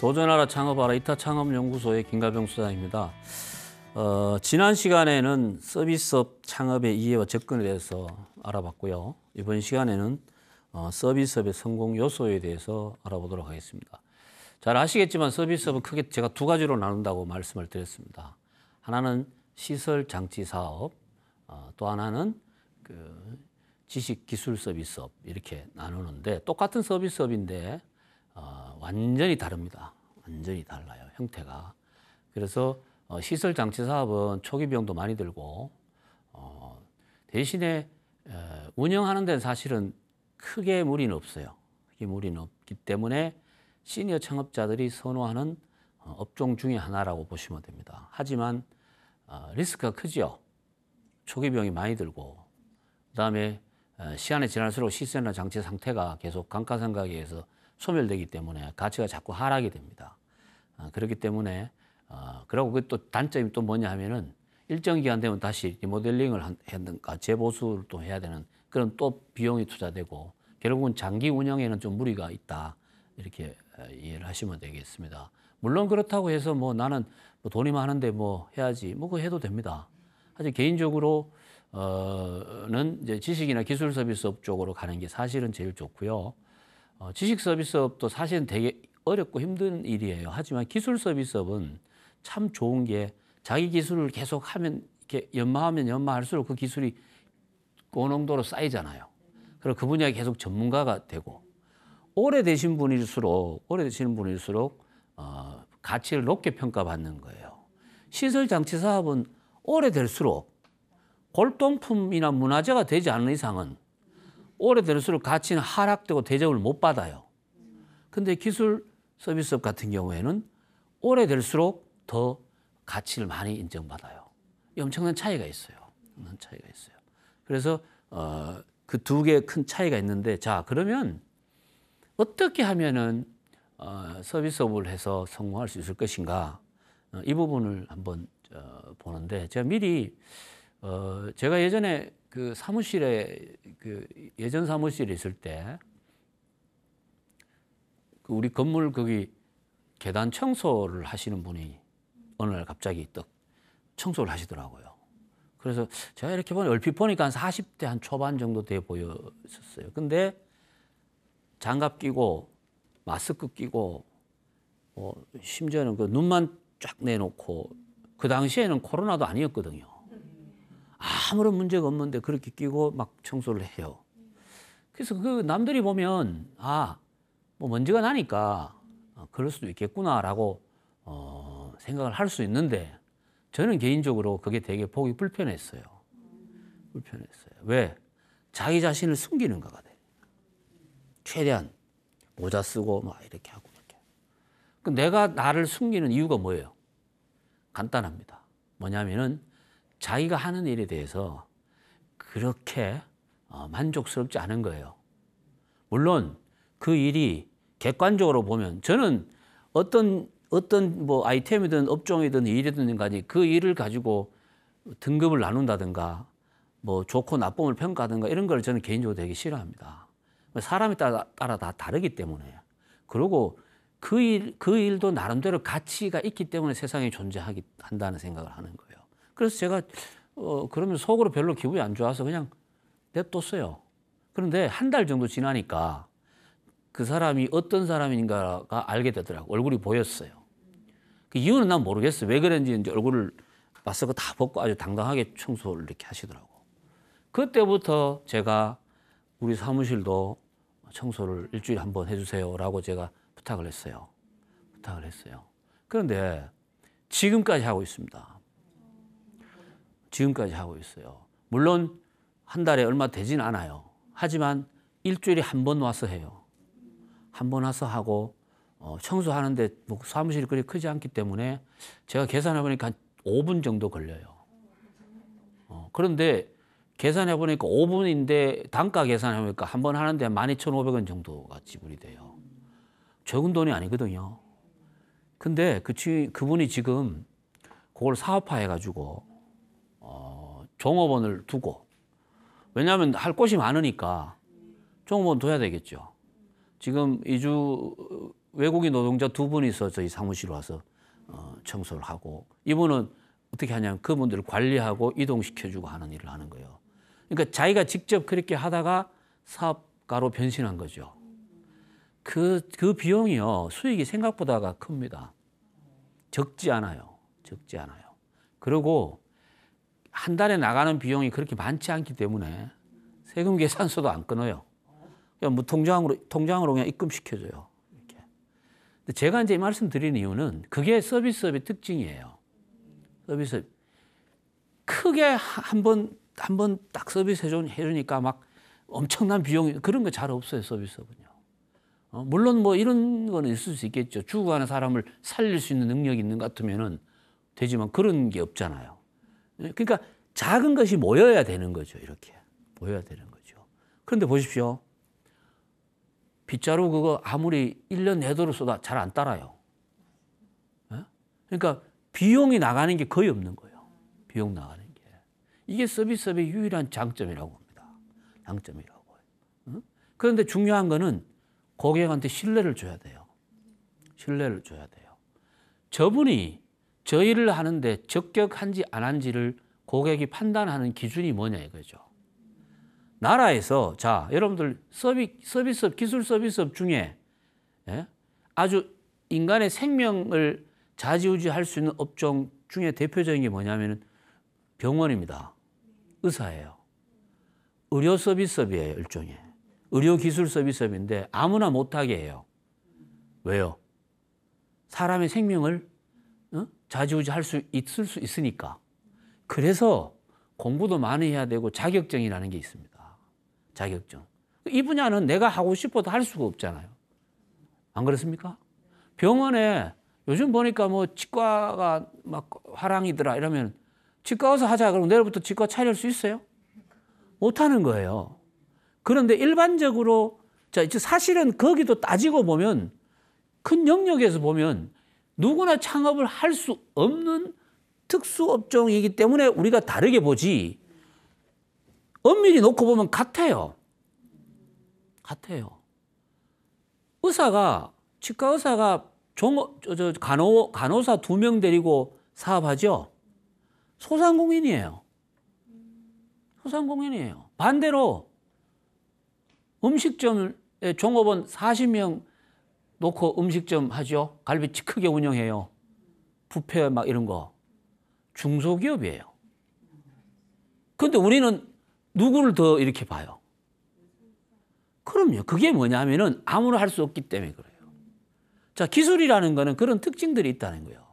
도전하라 창업하라 이타창업연구소의 김가병 수장입니다. 지난 시간에는 서비스업 창업의 이해와 접근에 대해서 알아봤고요. 이번 시간에는 서비스업의 성공 요소에 대해서 알아보도록 하겠습니다. 잘 아시겠지만 서비스업은 크게 제가 두 가지로 나눈다고 말씀을 드렸습니다. 하나는 시설 장치 사업, 또 하나는 지식 기술 서비스업 이렇게 나누는데 똑같은 서비스업인데 완전히 다릅니다. 완전히 달라요, 형태가. 그래서 시설 장치 사업은 초기 비용도 많이 들고 대신에 운영하는 데는 사실은 크게 무리는 없어요. 크게 무리는 없기 때문에 시니어 창업자들이 선호하는 업종 중에 하나라고 보시면 됩니다. 하지만 리스크가 크죠. 초기 비용이 많이 들고 그다음에 시간이 지날수록 시설이나 장치 상태가 계속 감가상각에서 소멸되기 때문에 가치가 자꾸 하락이 됩니다. 그렇기 때문에 그리고 그 또 단점이 또 뭐냐 하면은 일정 기간 되면 다시 리모델링을 하든가 재보수를 또 해야 되는 그런 또 비용이 투자되고 결국은 장기 운영에는 좀 무리가 있다 이렇게 이해를 하시면 되겠습니다. 물론 그렇다고 해서 뭐 나는 뭐 돈이 많은데 뭐 해야지 뭐 그거 해도 됩니다. 사실 개인적으로 는 이제 지식이나 기술 서비스업 쪽으로 가는 게 사실은 제일 좋고요. 지식 서비스업도 사실은 되게 어렵고 힘든 일이에요. 하지만 기술 서비스업은 참 좋은 게 자기 기술을 계속 하면 이렇게 연마하면 연마할수록 그 기술이 고농도로 쌓이잖아요. 그리고 그 분야에 계속 전문가가 되고 오래되시는 분일수록 가치를 높게 평가받는 거예요. 시설 장치 사업은 오래될수록 골동품이나 문화재가 되지 않는 이상은 오래될수록 가치는 하락되고 대접을 못 받아요. 근데 기술 서비스업 같은 경우에는 오래될수록 더 가치를 많이 인정받아요. 이 엄청난 차이가 있어요. 그래서 그 두 개 큰 차이가 있는데 자 그러면 어떻게 하면은 서비스업을 해서 성공할 수 있을 것인가 이 부분을 한번 보는데 제가 미리 제가 예전에 그 사무실에 예전 사무실에 있을 때 그 우리 건물 거기 계단 청소를 하시는 분이 어느 날 갑자기 또 청소를 하시더라고요. 그래서 제가 이렇게 보니 얼핏 보니까 한 40대 한 초반 정도 돼 보였었어요. 근데 장갑 끼고 마스크 끼고 심지어는 그 눈만 쫙 내놓고 그 당시에는 코로나도 아니었거든요. 아무런 문제가 없는데 그렇게 끼고 막 청소를 해요. 그래서 그 남들이 보면 뭐 먼지가 나니까 그럴 수도 있겠구나라고 생각을 할 수 있는데 저는 개인적으로 그게 되게 보기 불편했어요. 왜? 자기 자신을 숨기는 거거든요. 최대한 모자 쓰고 막 이렇게 하고 이렇게. 내가 나를 숨기는 이유가 뭐예요? 간단합니다. 뭐냐면은 자기가 하는 일에 대해서 그렇게 만족스럽지 않은 거예요. 물론 그 일이 객관적으로 보면 저는 어떤 뭐 아이템이든 업종이든 일이든 간에 그 일을 가지고 등급을 나눈다든가 뭐 좋고 나쁨을 평가하든가 이런 걸 저는 개인적으로 되게 싫어합니다. 사람에 따라 다 다르기 때문에. 그리고 그 일도 나름대로 가치가 있기 때문에 세상에 존재한다는 생각을 하는 거예요. 그래서 제가 그러면 속으로 별로 기분이 안 좋아서 그냥 냅뒀어요. 그런데 한 달 정도 지나니까 그 사람이 어떤 사람인가가 알게 되더라고요. 얼굴이 보였어요. 그 이유는 난 모르겠어요. 왜 그런지 이제 얼굴을 마스크 다 벗고 아주 당당하게 청소를 이렇게 하시더라고. 그때부터 제가 우리 사무실도 청소를 일주일에 한 번 해주세요라고 제가 부탁을 했어요. 그런데 지금까지 하고 있습니다. 물론 한 달에 얼마 되진 않아요. 하지만 일주일에 한 번 와서 해요. 한 번 와서 하고 청소하는데 뭐 사무실이 그리 크지 않기 때문에 제가 계산해 보니까 한 5분 정도 걸려요. 그런데 계산해 보니까 5분인데 단가 계산해 보니까 한 번 하는데 12,500원 정도가 지불이 돼요. 적은 돈이 아니거든요. 근데 그분이 지금 그걸 사업화해 가지고 종업원을 두고 왜냐하면 할 곳이 많으니까 종업원 둬야 되겠죠. 지금 외국인 노동자 두 분이서 저희 사무실 와서 청소를 하고, 이분은 어떻게 하냐면 그분들을 관리하고 이동시켜주고 하는 일을 하는 거예요. 그러니까 자기가 직접 그렇게 하다가 사업가로 변신한 거죠. 그 비용이요, 수익이 생각보다가 큽니다. 적지 않아요. 적지 않아요. 그리고 한 달에 나가는 비용이 그렇게 많지 않기 때문에 세금 계산서도 안 끊어요. 그냥 뭐 통장으로 그냥 입금시켜줘요. 이렇게. 근데 제가 이제 이 말씀 드리는 이유는 그게 서비스업의 특징이에요. 서비스업. 크게 한 번 딱 서비스 해주니까 막 엄청난 비용이, 그런 거 잘 없어요, 서비스업은요. 물론 뭐 이런 거는 있을 수 있겠죠. 죽어가는 사람을 살릴 수 있는 능력이 있는 것 같으면은 되지만 그런 게 없잖아요. 그러니까 작은 것이 모여야 되는 거죠. 이렇게 모여야 되는 거죠. 그런데 보십시오. 빗자루 그거 아무리 1년 내도록 쏟아 잘 안 따라요. 그러니까 비용이 나가는 게 거의 없는 거예요. 비용 나가는 게. 이게 서비스업의 유일한 장점이라고 합니다. 장점이라고. 그런데 중요한 거는 고객한테 신뢰를 줘야 돼요. 신뢰를 줘야 돼요. 저분이 저 일을 하는데 적격한지 안 한지를 고객이 판단하는 기준이 뭐냐 이거죠. 나라에서, 자, 여러분들 서비스업, 기술 서비스업 중에 아주 인간의 생명을 좌지우지할 수 있는 업종 중에 대표적인 게 뭐냐면 병원입니다. 의사예요. 의료 서비스업이에요, 일종의. 의료 기술 서비스업인데 아무나 못하게 해요. 왜요? 사람의 생명을 좌지우지할 수 있으니까. 그래서 공부도 많이 해야 되고 자격증이라는 게 있습니다. 자격증. 이 분야는 내가 하고 싶어도 할 수가 없잖아요. 안 그렇습니까? 병원에 요즘 보니까 뭐 치과가 막 화랑이더라 이러면 치과 와서 하자 그러면 내일부터 치과 차릴 수 있어요? 못하는 거예요. 그런데 일반적으로, 자, 사실은 거기도 따지고 보면 큰 영역에서 보면 누구나 창업을 할 수 없는 특수업종이기 때문에 우리가 다르게 보지, 엄밀히 놓고 보면 같아요. 같아요. 의사가, 치과 의사가 간호사 2명 데리고 사업하죠? 소상공인이에요. 소상공인이에요. 반대로 음식점에 종업원 40명 놓고 음식점 하죠. 갈비집 크게 운영해요. 뷔페 막 이런 거. 중소기업이에요. 그런데 우리는 누구를 더 이렇게 봐요? 그럼요. 그게 뭐냐면은 아무나 할 수 없기 때문에 그래요. 자, 기술이라는 거는 그런 특징들이 있다는 거예요.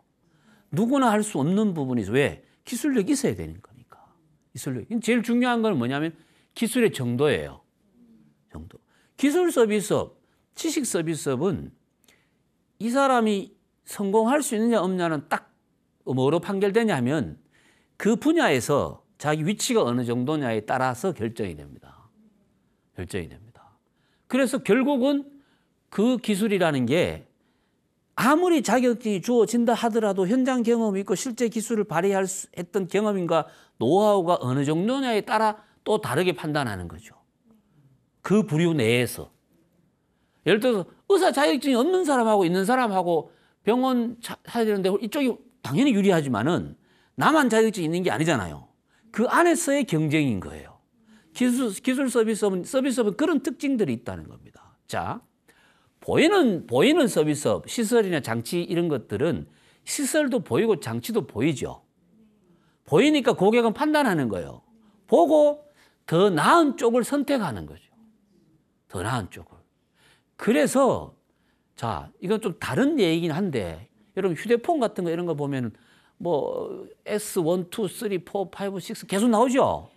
누구나 할 수 없는 부분이 있어요. 왜? 기술력이 있어야 되는 거니까. 기술력. 제일 중요한 건 뭐냐면 기술의 정도예요. 정도. 기술 서비스업, 지식 서비스업은 이 사람이 성공할 수 있느냐 없느냐는 딱 뭐로 판결되냐면 그 분야에서 자기 위치가 어느 정도냐에 따라서 결정이 됩니다. 결정이 됩니다. 그래서 결국은 그 기술이라는 게 아무리 자격증이 주어진다 하더라도 현장 경험이 있고 실제 기술을 발휘했던 경험인가 노하우가 어느 정도냐에 따라 또 다르게 판단하는 거죠. 그 부류 내에서. 예를 들어서 의사 자격증이 없는 사람하고 있는 사람하고 병원 사야 되는데 이쪽이 당연히 유리하지만은 나만 자격증이 있는 게 아니잖아요. 그 안에서의 경쟁인 거예요. 기술 서비스업은 그런 특징들이 있다는 겁니다. 자, 보이는 서비스업, 시설이나 장치 이런 것들은 시설도 보이고 장치도 보이죠. 보이니까 고객은 판단하는 거예요. 보고 더 나은 쪽을 선택하는 거죠. 더 나은 쪽을. 그래서 자, 이건 좀 다른 얘기긴 한데 여러분 휴대폰 같은 거 이런 거 보면 뭐 S1, 2, 3, 4, 5, 6 계속 나오죠.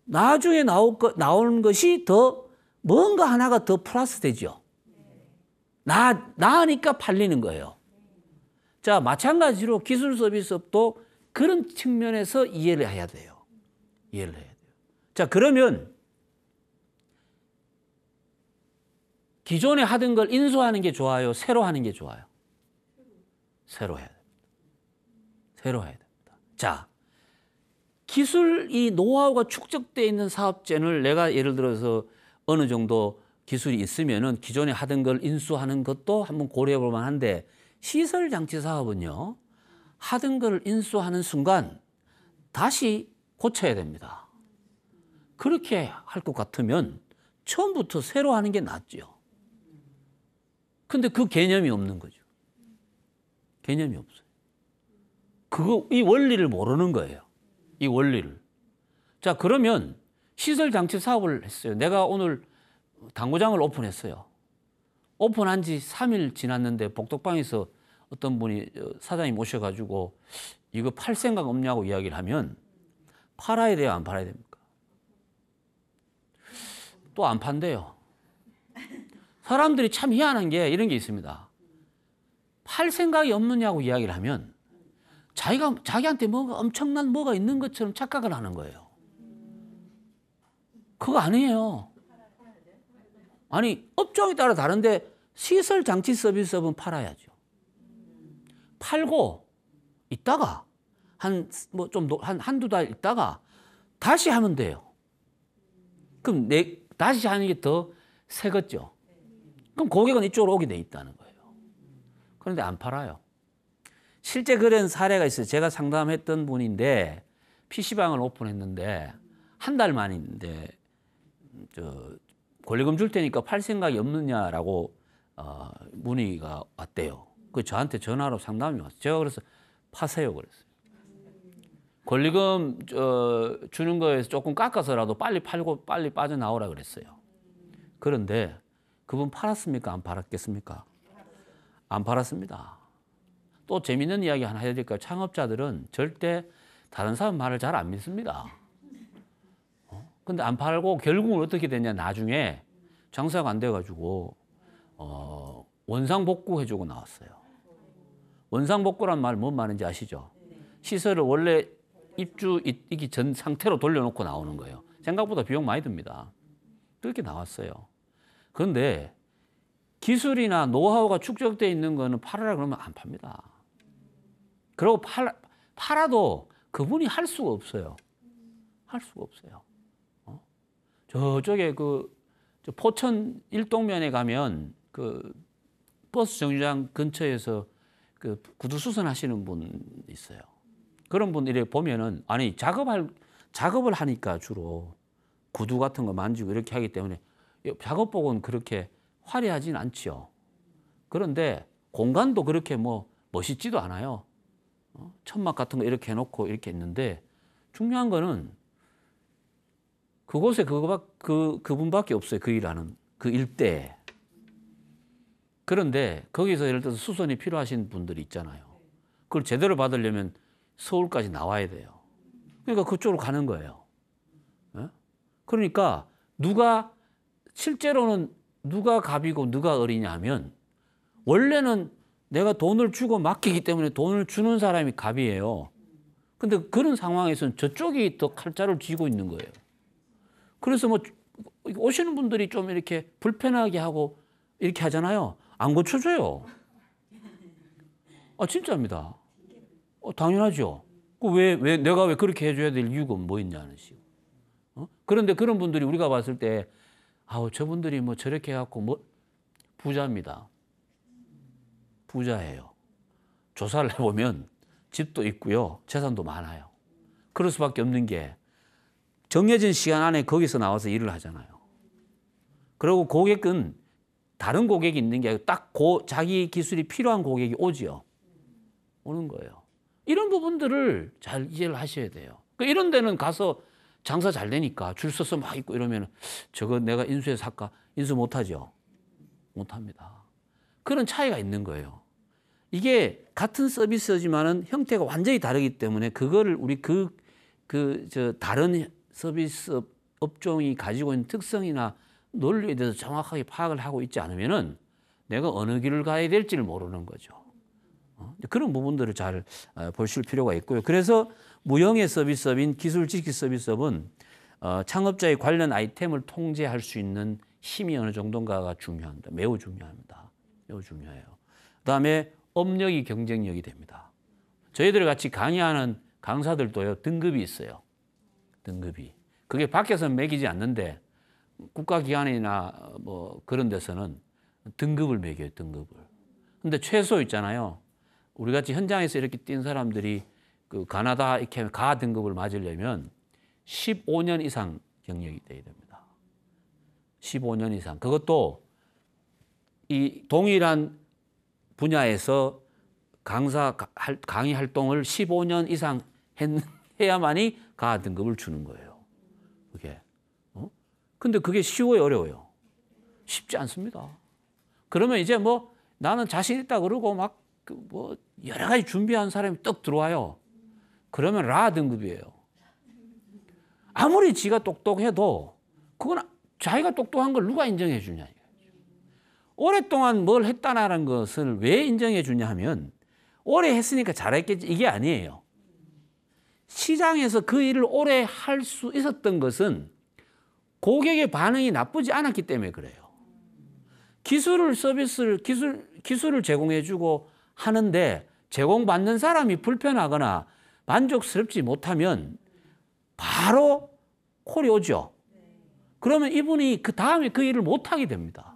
나중에 나오는 것이 더 뭔가 하나가 더 플러스 되죠. 나으니까 팔리는 거예요. 자, 마찬가지로 기술 서비스업도 그런 측면에서 이해를 해야 돼요. 이해를 해야 돼요. 자, 그러면 기존에 하던 걸 인수하는 게 좋아요? 새로 하는 게 좋아요? 새로 해야 됩니다. 새로 해야 됩니다. 자, 기술 이 노하우가 축적되어 있는 사업체를 내가 예를 들어서 어느 정도 기술이 있으면은 기존에 하던 걸 인수하는 것도 한번 고려해 볼 만한데 시설 장치 사업은요. 하던 걸 인수하는 순간 다시 고쳐야 됩니다. 그렇게 할 것 같으면 처음부터 새로 하는 게 낫죠. 근데 그 개념이 없는 거죠. 개념이 없어요. 이 원리를 모르는 거예요. 이 원리를. 자, 그러면 시설 장치 사업을 했어요. 내가 오늘 당구장을 오픈했어요. 오픈한 지 3일 지났는데 복덕방에서 어떤 분이 사장님 오셔가지고 이거 팔 생각 없냐고 이야기를 하면 팔아야 돼요, 안 팔아야 됩니까? 또 안 판대요. 사람들이 참 희한한 게 이런 게 있습니다. 팔 생각이 없느냐고 이야기를 하면 자기한테 뭐가 엄청난 뭐가 있는 것처럼 착각을 하는 거예요. 그거 아니에요. 아니, 업종에 따라 다른데 시설 장치 서비스업은 팔아야죠. 팔고 있다가 한두 달 있다가 다시 하면 돼요. 그럼 다시 하는 게 더 새겠죠. 그럼 고객은 이쪽으로 오게 돼 있다는 거예요. 그런데 안 팔아요. 실제 그런 사례가 있어요. 제가 상담했던 분인데 PC방을 오픈했는데 한 달 만인데 권리금 줄 테니까 팔 생각이 없느냐라고 문의가 왔대요. 그 저한테 전화로 상담이 왔어요. 제가 그래서 파세요 그랬어요. 권리금 주는 거에서 조금 깎아서라도 빨리 팔고 빨리 빠져나오라 그랬어요. 그런데 그분 팔았습니까? 안 팔았겠습니까? 안 팔았습니다. 또 재밌는 이야기 하나 해야 될까요? 창업자들은 절대 다른 사람 말을 잘 안 믿습니다. 근데 안 팔고 결국은 어떻게 됐냐? 나중에 장사가 안 돼가지고 원상복구 해주고 나왔어요. 원상복구란 말 뭔 말인지 아시죠? 시설을 원래 입주이기 전 상태로 돌려놓고 나오는 거예요. 생각보다 비용 많이 듭니다. 그렇게 나왔어요. 그런데 기술이나 노하우가 축적되어 있는 거는 팔아라 그러면 안 팝니다. 그리고 팔아도 그분이 할 수가 없어요. 할 수가 없어요. 저쪽에 포천 일동면에 가면 그 버스 정류장 근처에서 그 구두 수선하시는 분 있어요. 그런 분들이 보면은 아니 작업을 하니까 주로 구두 같은 거 만지고 이렇게 하기 때문에 작업복은 그렇게 화려하진 않죠. 그런데 공간도 그렇게 뭐 멋있지도 않아요. 천막 같은 거 이렇게 해놓고 이렇게 있는데 중요한 거는 그곳에 그분밖에 없어요. 그 일하는 그 일대에. 그런데 거기서 예를 들어서 수선이 필요하신 분들이 있잖아요. 그걸 제대로 받으려면 서울까지 나와야 돼요. 그러니까 그쪽으로 가는 거예요. 그러니까 실제로는 누가 갑이고 누가 을이냐 하면 원래는 내가 돈을 주고 맡기기 때문에 돈을 주는 사람이 갑이에요. 근데 그런 상황에서는 저쪽이 더 칼자를 쥐고 있는 거예요. 그래서 뭐 오시는 분들이 좀 이렇게 불편하게 하고 이렇게 하잖아요. 안 고쳐줘요. 진짜입니다. 당연하죠. 내가 왜 그렇게 해줘야 될 이유가 뭐 있냐는 식으로. 그런데 그런 분들이 우리가 봤을 때, 저분들이 뭐 저렇게 해갖고 뭐 부자입니다. 부자예요. 조사를 해보면 집도 있고요. 재산도 많아요. 그럴 수밖에 없는 게 정해진 시간 안에 거기서 나와서 일을 하잖아요. 그리고 고객은 다른 고객이 있는 게 아니고 딱 자기 기술이 필요한 고객이 오지요. 오는 거예요. 이런 부분들을 잘 이해를 하셔야 돼요. 이런 데는 가서 장사 잘 되니까 줄 서서 막 있고 이러면 저거 내가 인수해서 할까? 인수 못하죠. 못합니다. 그런 차이가 있는 거예요. 이게 같은 서비스지만은 형태가 완전히 다르기 때문에 그거를 우리 다른 서비스 업종이 가지고 있는 특성이나 논리에 대해서 정확하게 파악을 하고 있지 않으면은 내가 어느 길을 가야 될지를 모르는 거죠. 그런 부분들을 잘 보실 필요가 있고요. 그래서 무형의 서비스업인 기술지식 서비스업은 창업자의 관련 아이템을 통제할 수 있는 힘이 어느 정도인가가 중요합니다. 매우 중요합니다. 매우 중요해요. 그다음에 업력이 경쟁력이 됩니다. 저희들 같이 강의하는 강사들도요 등급이 있어요. 등급이. 그게 밖에서 매기지 않는데 국가기관이나 뭐 그런 데서는 등급을 매겨요, 등급을. 근데 최소 있잖아요. 우리 같이 현장에서 이렇게 뛴 사람들이 그 가나다 이렇게 가 등급을 맞으려면 15년 이상 경력이 돼야 됩니다. 15년 이상. 그것도 이 동일한 분야에서 강의 활동을 15년 이상 해야만이 가 등급을 주는 거예요. 그게. 근데 그게 쉬워요, 어려워요? 쉽지 않습니다. 그러면 이제 뭐 나는 자신 있다 그러고 막 뭐 여러 가지 준비한 사람이 떡 들어와요. 그러면 라 등급이에요. 아무리 지가 똑똑해도 그건 자기가 똑똑한 걸 누가 인정해 주냐. 오랫동안 뭘 했다는 것을 왜 인정해 주냐 하면 오래 했으니까 잘했겠지 이게 아니에요. 시장에서 그 일을 오래 할 수 있었던 것은 고객의 반응이 나쁘지 않았기 때문에 그래요. 기술을 제공해 주고 하는데 제공받는 사람이 불편하거나 만족스럽지 못하면 바로 콜이 오죠. 그러면 이분이 그 다음에 그 일을 못하게 됩니다.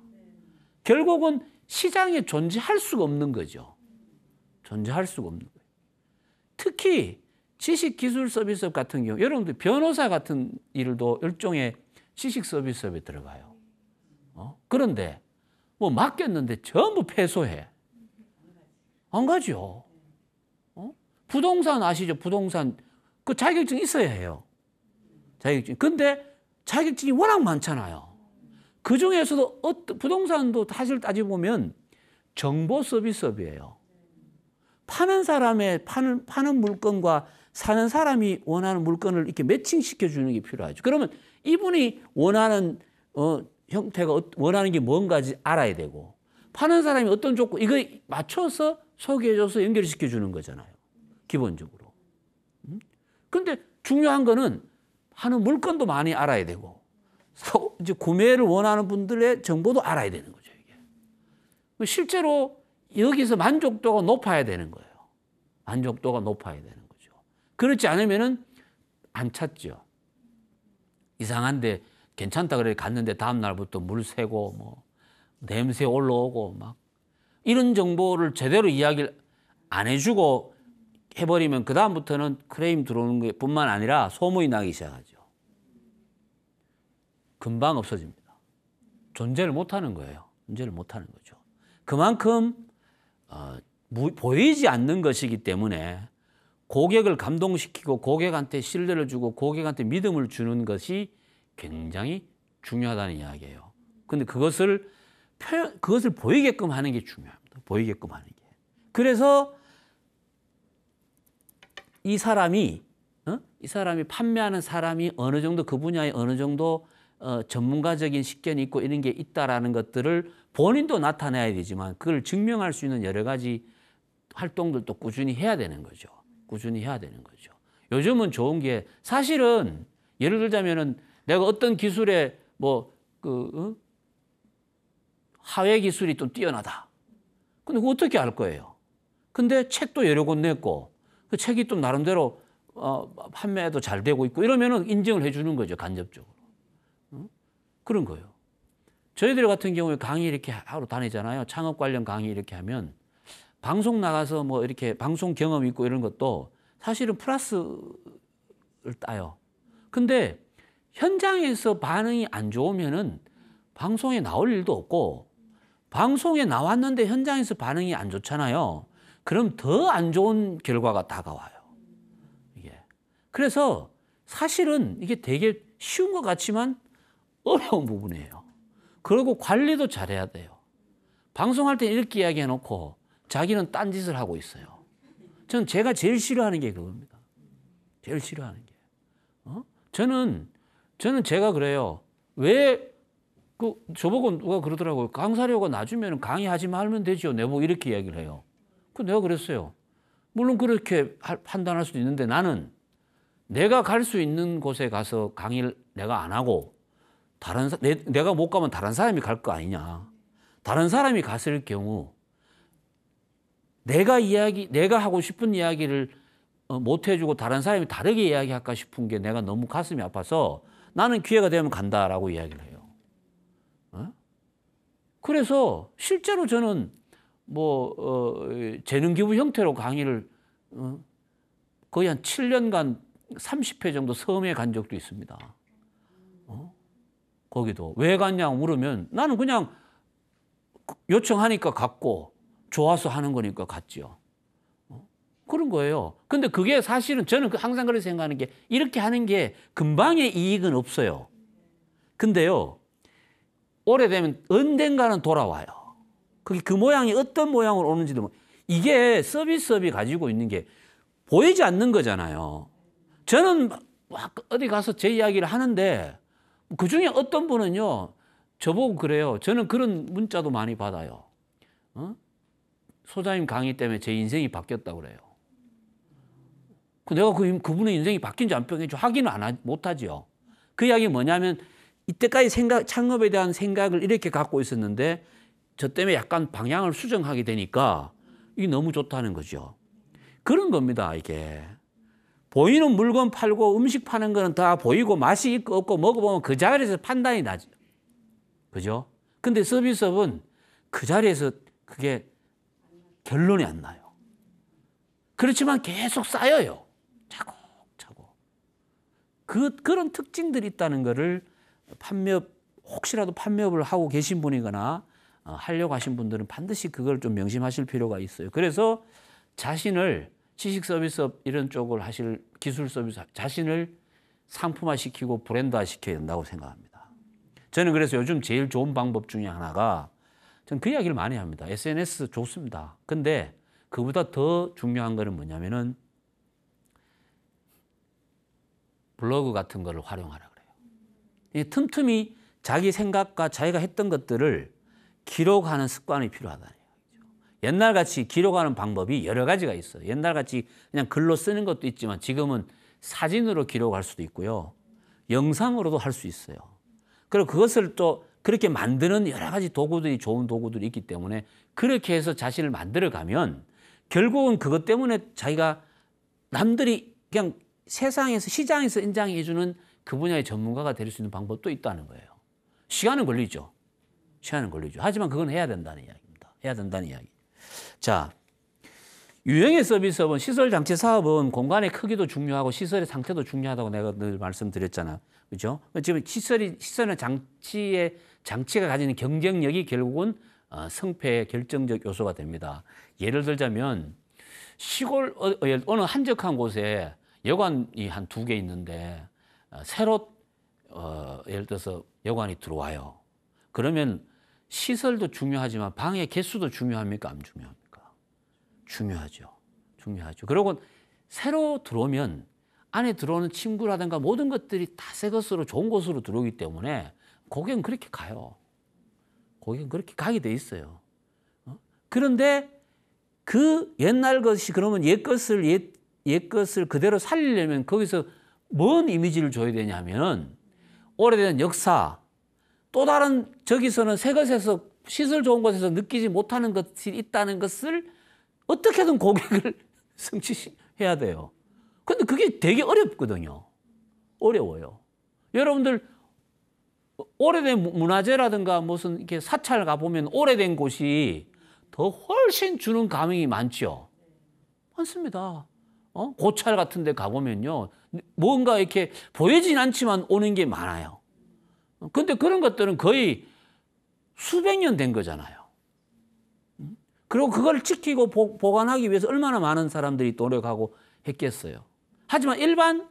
결국은 시장에 존재할 수가 없는 거죠. 존재할 수가 없는 거예요. 특히 지식기술 서비스업 같은 경우 여러분들 변호사 같은 일도 일종의 지식 서비스업에 들어가요. 그런데 뭐 맡겼는데 전부 패소해. 안 가죠. 부동산 아시죠? 부동산 그 자격증 있어야 해요. 자격증. 근데 자격증이 워낙 많잖아요. 그 중에서도 부동산도 사실 따져보면 정보 서비스업이에요. 파는 사람의 파는 물건과 사는 사람이 원하는 물건을 이렇게 매칭시켜 주는 게 필요하죠. 그러면 이분이 원하는 형태가 원하는 게 뭔가지 알아야 되고 파는 사람이 어떤 조건 이거 맞춰서 소개해줘서 연결시켜 주는 거잖아요. 기본적으로. 근데 중요한 거는 하는 물건도 많이 알아야 되고 이제 구매를 원하는 분들의 정보도 알아야 되는 거죠. 이게. 실제로 여기서 만족도가 높아야 되는 거예요. 만족도가 높아야 되는 거죠. 그렇지 않으면은 안 찾죠. 이상한데 괜찮다 그래 갔는데 다음 날부터 물 새고 뭐 냄새 올라오고 막 이런 정보를 제대로 이야기를 안 해주고 해버리면 그 다음부터는 크레임 들어오는 것뿐만 아니라 소문이 나기 시작하죠. 금방 없어집니다. 존재를 못하는 거예요. 존재를 못하는 거죠. 그만큼 보이지 않는 것이기 때문에 고객을 감동시키고 고객한테 신뢰를 주고 고객한테 믿음을 주는 것이 굉장히 중요하다는 이야기예요. 근데 그것을 보이게끔 하는 게 중요합니다. 보이게끔 하는 게. 그래서 이 사람이 판매하는 사람이 어느 정도 그 분야에 어느 정도 전문가적인 식견이 있고 이런 게 있다라는 것들을 본인도 나타내야 되지만 그걸 증명할 수 있는 여러 가지 활동들도 꾸준히 해야 되는 거죠. 꾸준히 해야 되는 거죠. 요즘은 좋은 게 사실은 예를 들자면은 내가 어떤 기술에 하회 기술이 좀 뛰어나다. 근데 그거 어떻게 알 거예요? 근데 책도 여러 권 냈고 그 책이 좀 나름대로 판매도 잘 되고 있고 이러면은 인정을 해주는 거죠. 간접적으로. 그런 거예요. 저희들 같은 경우에 강의 이렇게 하러 다니잖아요. 창업 관련 강의 이렇게 하면 방송 나가서 뭐 이렇게 방송 경험 있고 이런 것도 사실은 플러스를 따요. 근데 현장에서 반응이 안 좋으면은 방송에 나올 일도 없고 방송에 나왔는데 현장에서 반응이 안 좋잖아요. 그럼 더 안 좋은 결과가 다가와요. 이게. 그래서 사실은 이게 되게 쉬운 것 같지만 어려운 부분이에요. 그리고 관리도 잘해야 돼요. 방송할 때 이렇게 이야기해 놓고 자기는 딴짓을 하고 있어요. 제가 제일 싫어하는 게 그겁니다. 제일 싫어하는 게. 저는 제가 그래요. 왜 저보고 누가 그러더라고요. 강사료가 낮으면 강의하지 말면 되죠. 내보고 이렇게 이야기를 해요. 내가 그랬어요. 물론 그렇게 판단할 수도 있는데 나는 내가 갈 수 있는 곳에 가서 강의를 내가 안 하고 내가 못 가면 다른 사람이 갈 거 아니냐. 다른 사람이 갔을 경우 내가 하고 싶은 이야기를 못 해주고 다른 사람이 다르게 이야기할까 싶은 게 내가 너무 가슴이 아파서 나는 기회가 되면 간다라고 이야기를 해요. 그래서 실제로 저는 재능 기부 형태로 강의를 거의 한 7년간 30회 정도 섬에 간 적도 있습니다. 거기도 왜 갔냐고 물으면 나는 그냥 요청하니까 갔고 좋아서 하는 거니까 갔죠. 그런 거예요. 근데 그게 사실은 저는 항상 그렇게 생각하는 게 이렇게 하는 게 금방의 이익은 없어요. 근데요, 오래되면 언젠가는 돌아와요. 그게 그 모양이 어떤 모양으로 오는지도 이게 서비스업이 가지고 있는 게 보이지 않는 거잖아요. 저는 막 어디 가서 제 이야기를 하는데 그중에 어떤 분은요, 저보고 그래요. 저는 그런 문자도 많이 받아요. 소장님 강의 때문에 제 인생이 바뀌었다고 그래요. 내가 그분의 인생이 바뀐지 안 바뀐지 확인을 못하죠. 그 이야기 뭐냐면 이때까지 창업에 대한 생각을 이렇게 갖고 있었는데 저 때문에 약간 방향을 수정하게 되니까 이게 너무 좋다는 거죠. 그런 겁니다, 이게. 보이는 물건 팔고 음식 파는 거는 다 보이고 맛이 있고 없고 먹어보면 그 자리에서 판단이 나죠. 그죠? 근데 서비스업은 그 자리에서 그게 결론이 안 나요. 그렇지만 계속 쌓여요. 차곡차곡. 그런 특징들이 있다는 거를 혹시라도 판매업을 하고 계신 분이거나 하려고 하신 분들은 반드시 그걸 좀 명심하실 필요가 있어요. 그래서 자신을 지식 서비스업 이런 쪽을 하실 기술 서비스 자신을 상품화 시키고 브랜드화 시켜야 된다고 생각합니다. 저는 그래서 요즘 제일 좋은 방법 중에 하나가 저는 그 이야기를 많이 합니다. SNS 좋습니다. 근데 그보다 더 중요한 거는 뭐냐면은 블로그 같은 거를 활용하라 그래요. 이 틈틈이 자기 생각과 자기가 했던 것들을 기록하는 습관이 필요하다는 얘기죠. 옛날같이 기록하는 방법이 여러 가지가 있어요. 옛날같이 그냥 글로 쓰는 것도 있지만 지금은 사진으로 기록할 수도 있고요. 영상으로도 할 수 있어요. 그리고 그것을 또 그렇게 만드는 여러 가지 도구들이 좋은 도구들이 있기 때문에 그렇게 해서 자신을 만들어가면 결국은 그것 때문에 자기가 남들이 그냥 세상에서 시장에서 인정해 주는 그 분야의 전문가가 될 수 있는 방법도 있다는 거예요. 시간은 걸리죠. 시간은 걸리죠. 하지만 그건 해야 된다는 이야기입니다. 해야 된다는 이야기. 자, 유형의 서비스업은 시설장치 사업은 공간의 크기도 중요하고 시설의 상태도 중요하다고 내가 늘 말씀드렸잖아. 그죠? 지금 시설의 장치가 가지는 경쟁력이 결국은 성패의 결정적 요소가 됩니다. 예를 들자면 시골 어느 한적한 곳에 여관이 한 2개 있는데 새로 예를 들어서 여관이 들어와요. 그러면 시설도 중요하지만 방의 개수도 중요합니까? 안 중요합니까? 중요하죠. 중요하죠. 그리고 새로 들어오면 안에 들어오는 침구라든가 모든 것들이 다 새 것으로 좋은 곳으로 들어오기 때문에 고객은 그렇게 가요. 고객은 그렇게 가게 돼 있어요. 그런데 그 옛날 것이 그러면 옛 것을 그대로 살리려면 거기서 뭔 이미지를 줘야 되냐면 오래된 역사, 또 다른 저기서는 새 것에서 시설 좋은 곳에서 느끼지 못하는 것이 있다는 것을 어떻게든 고객을 성취해야 돼요. 근데 그게 되게 어렵거든요. 어려워요. 여러분들 오래된 문화재라든가 무슨 이렇게 사찰 가보면 오래된 곳이 더 훨씬 주는 감흥이 많죠. 많습니다. 고찰 같은 데 가보면요. 뭔가 이렇게 보이진 않지만 오는 게 많아요. 근데 그런 것들은 거의 수백 년 된 거잖아요. 그리고 그걸 지키고 보관하기 위해서 얼마나 많은 사람들이 노력하고 했겠어요. 하지만 일반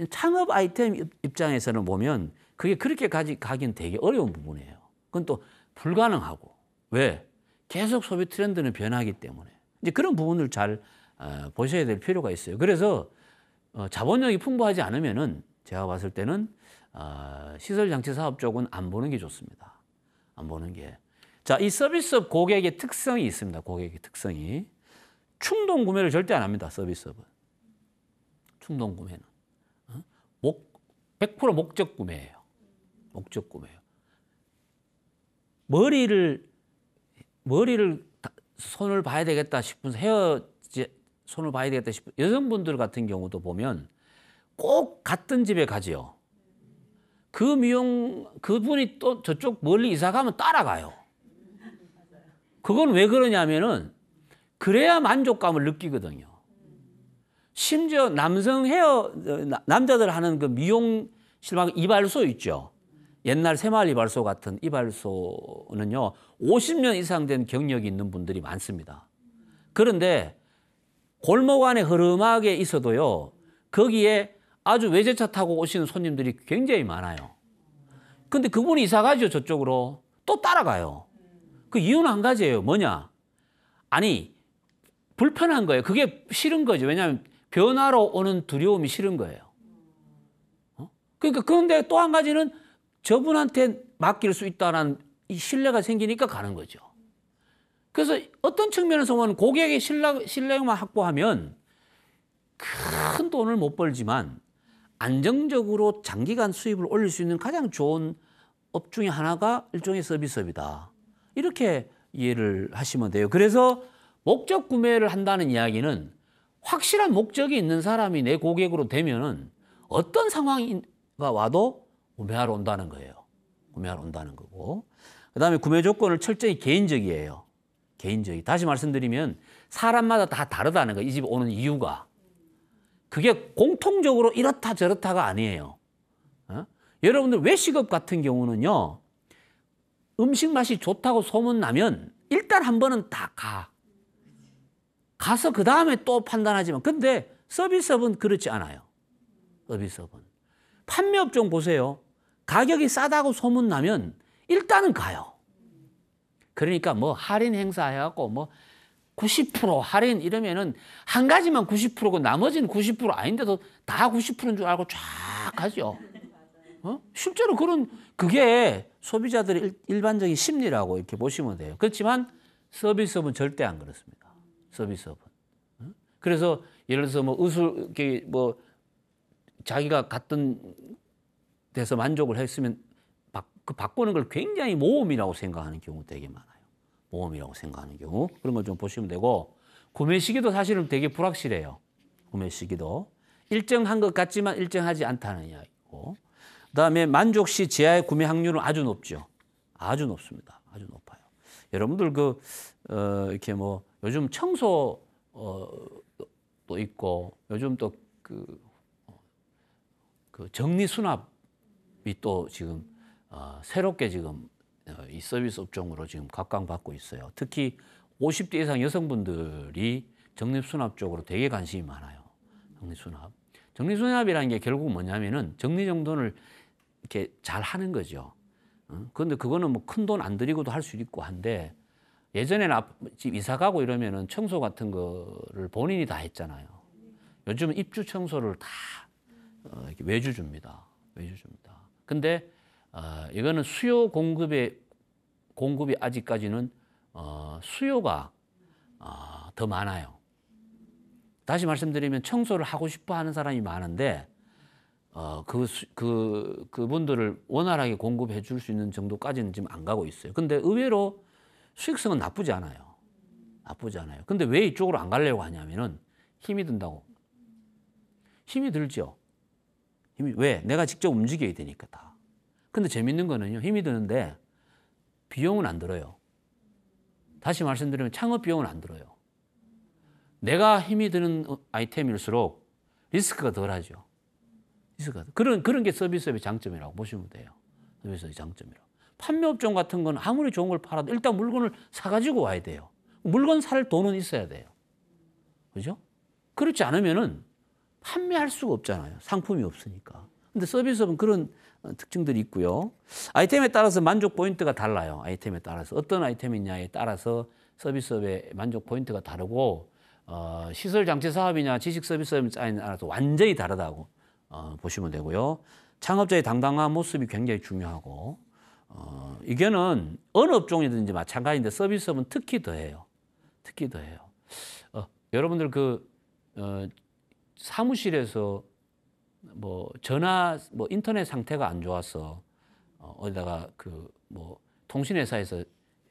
창업 아이템 입장에서는 보면 그게 그렇게 가긴 되게 어려운 부분이에요. 그건 또 불가능하고. 왜? 계속 소비 트렌드는 변하기 때문에. 이제 그런 부분을 잘 보셔야 될 필요가 있어요. 그래서 자본력이 풍부하지 않으면은 제가 봤을 때는 시설장치 사업 쪽은 안 보는 게 좋습니다. 안 보는 게. 자, 이 서비스업 고객의 특성이 있습니다. 고객의 특성이. 충동 구매를 절대 안 합니다. 서비스업은. 충동 구매는. 100% 목적 구매예요. 목적 구매예요. 머리를 손을 봐야 되겠다 싶은 손을 봐야 되겠다 싶은 여성분들 같은 경우도 보면 꼭 같은 집에 가지요. 그분이 또 저쪽 멀리 이사 가면 따라가요. 그건 왜 그러냐면은 그래야 만족감을 느끼거든요. 심지어 남자들 하는 그 미용실 이발소 있죠. 옛날 새마을 이발소 같은 이발소는요, 50년 이상 된 경력이 있는 분들이 많습니다. 그런데 골목 안에 흐름하게 있어도요, 거기에 아주 외제차 타고 오시는 손님들이 굉장히 많아요. 근데 그분이 이사 가죠, 저쪽으로. 또 따라가요. 그 이유는 한 가지예요. 뭐냐? 아니, 불편한 거예요. 그게 싫은 거죠. 왜냐하면 변화로 오는 두려움이 싫은 거예요. 그러니까 그런데 또 한 가지는 저분한테 맡길 수 있다는 이 신뢰가 생기니까 가는 거죠. 그래서 어떤 측면에서 보면 고객의 신뢰만 확보하면 큰 돈을 못 벌지만 안정적으로 장기간 수입을 올릴 수 있는 가장 좋은 업 중에 하나가 일종의 서비스업이다. 이렇게 이해를 하시면 돼요. 그래서 목적 구매를 한다는 이야기는 확실한 목적이 있는 사람이 내 고객으로 되면은 어떤 상황이 와도 구매하러 온다는 거예요. 구매하러 온다는 거고. 그다음에 구매 조건을 철저히 개인적이에요. 개인적이. 다시 말씀드리면 사람마다 다 다르다는 거예요. 이 집 오는 이유가. 그게 공통적으로 이렇다 저렇다가 아니에요. 여러분들 외식업 같은 경우는요, 음식 맛이 좋다고 소문나면 일단 한 번은 다 가서 그 다음에 또 판단하지만, 근데 서비스업은 그렇지 않아요. 서비스업은. 판매업종 보세요. 가격이 싸다고 소문나면 일단은 가요. 그러니까 뭐 할인 행사 해갖고 뭐 90% 할인 이러면은 한 가지만 90%고 나머지는 90% 아닌데도 다 90%인 줄 알고 쫙 가죠. 실제로 그게 소비자들의 일반적인 심리라고 이렇게 보시면 돼요. 그렇지만 서비스업은 절대 안 그렇습니다. 서비스업은. 그래서 예를 들어서 뭐 자기가 갔던 데서 만족을 했으면 그 바꾸는 걸 굉장히 모험이라고 생각하는 경우 되게 많아요. 모험이라고 생각하는 경우. 그런 걸 좀 보시면 되고, 구매 시기도 사실은 되게 불확실해요. 구매 시기도. 일정한 것 같지만 일정하지 않다는 이야기고. 그다음에 만족 시 지하의 구매 확률은 아주 높죠. 아주 높습니다. 아주 높아요. 여러분들 이렇게 뭐 요즘 청소 또 있고, 요즘 또 그 정리 수납이 또 지금 새롭게 지금 이 서비스 업종으로 지금 각광받고 있어요. 특히 50대 이상 여성분들이 정리 수납 쪽으로 되게 관심이 많아요. 정리 수납. 정리 수납이라는 게 결국 뭐냐면은 정리정돈을 이렇게 잘 하는 거죠. 그런데 그거는 뭐 큰 돈 안 들이고도 할 수 있고 한데, 예전에는 집 이사 가고 이러면은 청소 같은 거를 본인이 다 했잖아요. 요즘은 입주 청소를 다 이렇게 외주 줍니다. 외주 줍니다. 근데 이거는 공급이 아직까지는 수요가 더 많아요. 다시 말씀드리면 청소를 하고 싶어 하는 사람이 많은데 그분들을 원활하게 공급해 줄 수 있는 정도까지는 지금 안 가고 있어요. 근데 의외로 수익성은 나쁘지 않아요. 나쁘지 않아요. 근데 왜 이쪽으로 안 가려고 하냐면은 힘이 든다고. 힘이 들죠. 왜? 내가 직접 움직여야 되니까 다. 근데 재밌는 거는요, 힘이 드는데 비용은 안 들어요. 다시 말씀드리면 창업 비용은 안 들어요. 내가 힘이 드는 아이템일수록 리스크가 덜하죠. 그런 게 서비스업의 장점이라고 보시면 돼요. 서비스업의 장점이라고. 판매업종 같은 건 아무리 좋은 걸 팔아도 일단 물건을 사가지고 와야 돼요. 물건 살 돈은 있어야 돼요. 그죠? 그렇지 않으면은 판매할 수가 없잖아요. 상품이 없으니까. 근데 서비스업은 그런 특징들이 있고요. 아이템에 따라서 만족 포인트가 달라요. 아이템에 따라서. 어떤 아이템이냐에 따라서 서비스업의 만족 포인트가 다르고, 시설 장치 사업이냐 지식 서비스업에 따라서 완전히 다르다고 보시면 되고요. 창업자의 당당한 모습이 굉장히 중요하고, 이거는 어느 업종이든지 마찬가지인데 서비스업은 특히 더해요. 특히 더해요. 여러분들 사무실에서 뭐 인터넷 상태가 안 좋아서 어디다가 통신회사에서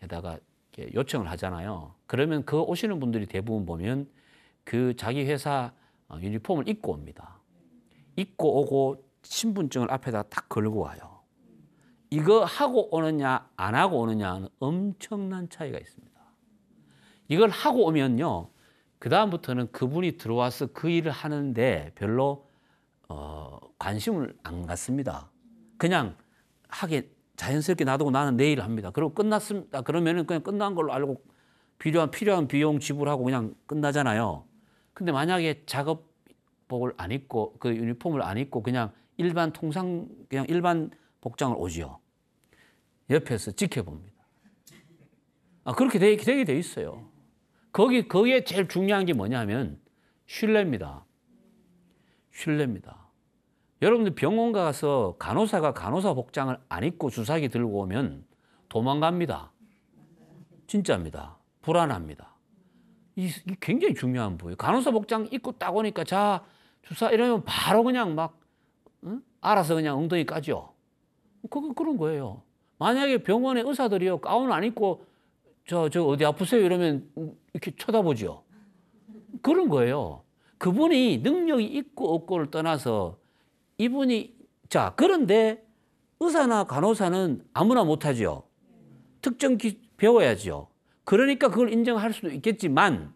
에다가 이렇게 요청을 하잖아요. 그러면 그 오시는 분들이 대부분 보면 그 자기 회사 유니폼을 입고 옵니다. 입고 오고 신분증을 앞에다 딱 걸고 와요. 이거 하고 오느냐 안 하고 오느냐는 엄청난 차이가 있습니다. 이걸 하고 오면요. 그 다음부터는 그분이 들어와서 그 일을 하는데 별로 관심을 안 갖습니다. 그냥 하게 자연스럽게 놔두고 나는 내일 합니다. 그리고 끝났습니다. 그러면은 그냥 끝난 걸로 알고 필요한 비용 지불하고 그냥 끝나잖아요. 근데 만약에 작업복을 안 입고 그 유니폼을 안 입고 그냥 그냥 일반 복장을 오지요. 옆에서 지켜봅니다. 그렇게 되게 돼 있어요. 거기에 제일 중요한 게 뭐냐면 신뢰입니다. 신뢰입니다. 여러분들 병원 가서 간호사가 간호사 복장을 안 입고 주사기 들고 오면 도망갑니다. 진짜입니다. 불안합니다. 이게 굉장히 중요한 부분이에요. 간호사 복장 입고 딱 오니까 자 주사 이러면 바로 그냥 막 알아서 그냥 엉덩이 까죠. 그런 거예요. 만약에 병원에 의사들이요 가운 안 입고 저 어디 아프세요 이러면 이렇게 쳐다보죠. 그런 거예요. 그분이 능력이 있고 없고를 떠나서 이분이 그런데 의사나 간호사는 아무나 못하죠. 특정 배워야죠. 그러니까 그걸 인정할 수도 있겠지만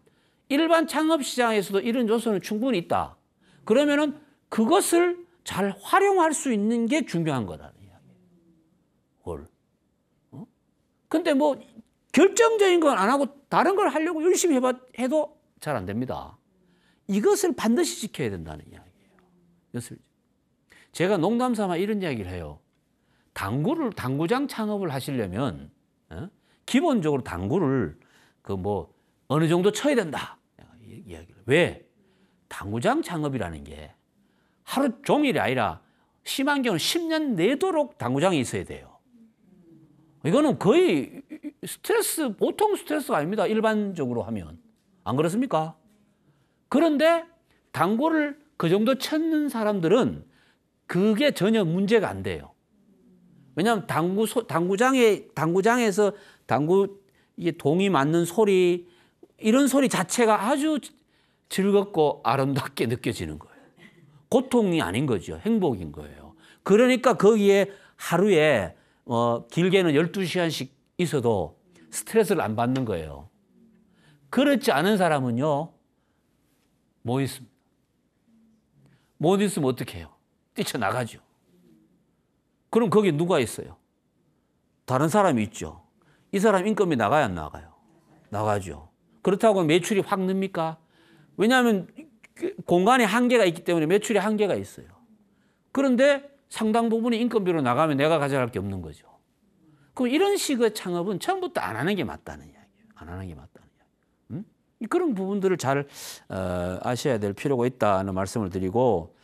일반 창업시장에서도 이런 요소는 충분히 있다. 그러면은 그것을 잘 활용할 수 있는 게 중요한 거라는 이야기예요. 근데 뭐 결정적인 건 안 하고 다른 걸 하려고 열심히 해도 잘 안 됩니다. 이것을 반드시 지켜야 된다는 이야기예요. 제가 농담 삼아 이런 이야기를 해요. 당구장 창업을 하시려면 기본적으로 당구를 어느 정도 쳐야 된다. 이야기를. 왜? 당구장 창업이라는 게 하루 종일이 아니라 심한 경우는 10년 내도록 당구장이 있어야 돼요. 이거는 거의 보통 스트레스가 아닙니다. 일반적으로 하면. 안 그렇습니까? 그런데 당구를 그 정도 쳤는 사람들은 그게 전혀 문제가 안 돼요. 왜냐하면 당구장에서 이게 동이 맞는 소리, 이런 소리 자체가 아주 즐겁고 아름답게 느껴지는 거예요. 고통이 아닌 거죠. 행복인 거예요. 그러니까 거기에 하루에 길게는 12시간씩 있어도 스트레스를 안 받는 거예요. 그렇지 않은 사람은요, 못 있습니다. 못 있으면 어떻게 해요? 뛰쳐나가죠. 그럼 거기 누가 있어요? 다른 사람이 있죠. 이 사람 인건비 나가야 안 나가요? 나가죠. 그렇다고 매출이 확 늡니까? 왜냐하면 공간에 한계가 있기 때문에 매출에 한계가 있어요. 그런데 상당 부분이 인건비로 나가면 내가 가져갈 게 없는 거죠. 그럼 이런 식의 창업은 처음부터 안 하는 게 맞다는 이야기예요. 안 하는 게 맞다는 이야기. 그런 부분들을 잘 아셔야 될 필요가 있다는 말씀을 드리고,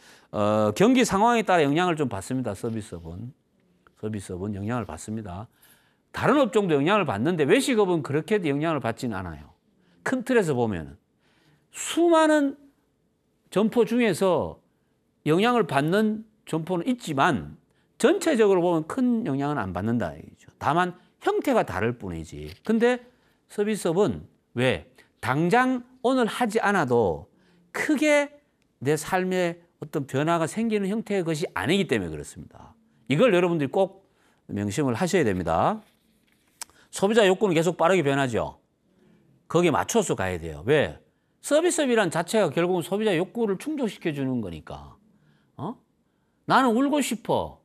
경기 상황에 따라 영향을 좀 받습니다. 서비스업은 영향을 받습니다. 다른 업종도 영향을 받는데 외식업은 그렇게 영향을 받지는 않아요. 큰 틀에서 보면 수많은 점포 중에서 영향을 받는 점포는 있지만 전체적으로 보면 큰 영향은 안 받는다 얘기죠. 다만 형태가 다를 뿐이지. 근데 서비스업은 왜? 당장 오늘 하지 않아도 크게 내 삶에 어떤 변화가 생기는 형태의 것이 아니기 때문에 그렇습니다. 이걸 여러분들이 꼭 명심을 하셔야 됩니다. 소비자 욕구는 계속 빠르게 변하죠. 거기에 맞춰서 가야 돼요. 왜? 서비스업이란 자체가 결국은 소비자 욕구를 충족시켜 주는 거니까. 나는 울고 싶어.